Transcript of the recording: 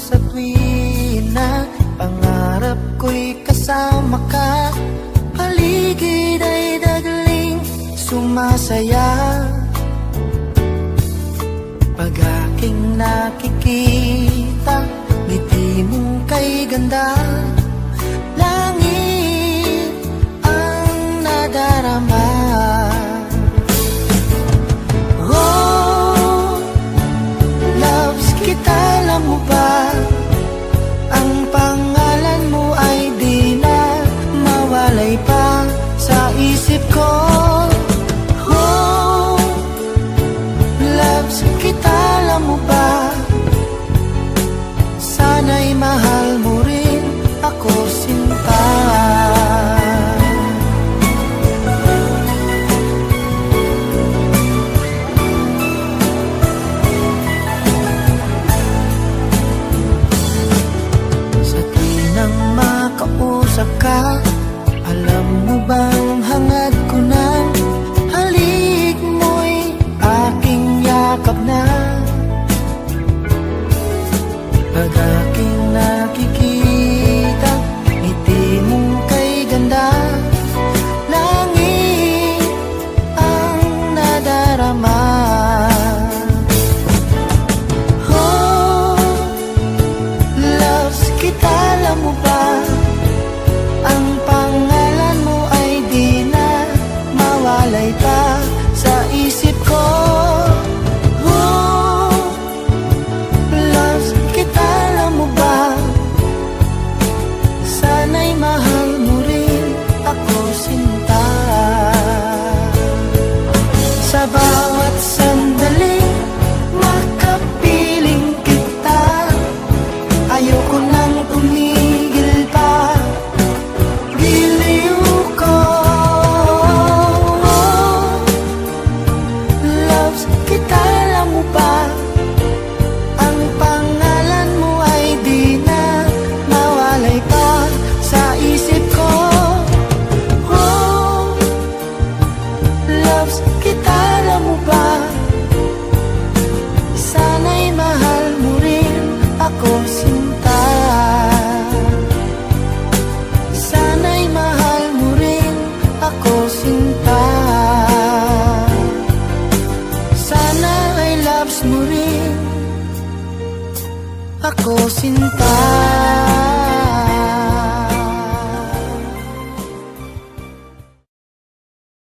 sa tuwin na pangarap ko'y kasama ka. Paligid ay dagling sumasaya pag aking nakikita ngiti mong kay ganda. Langit ang nadarama. Oh, loves kita, alam mo ba? Ang pangalan mo ay di na mawalay pa sa isip ko. Oh, loves kita, alam mo ba? Sana'y mahal mo rin ako, sinta. Sa tuwing makausap ka, alam mo bang hangad ko ng halik mo'y aking yakap na. Pag aking nakikita ngiti mong kay ganda, langit ang nadarama. Oh, loves kita, alam mo ba? Ang pangalan mo ay di na mawalay pa sa isip ko. Sana'y mahal mo rin ako, sinta. Sa bawat sandali makapiling kita, ayoko nang tumigil pa. Giliw ko, loves kita, alam mo ba? Ang pangalan mo ay di na mawalay pa sa isip ko. Oh, loves kita, alam mo ba? Sana'y mahal mo rin ako, sinta. Sana'y mahal mo rin ako, sinta. Sana ay loves mo rin ako, sinta.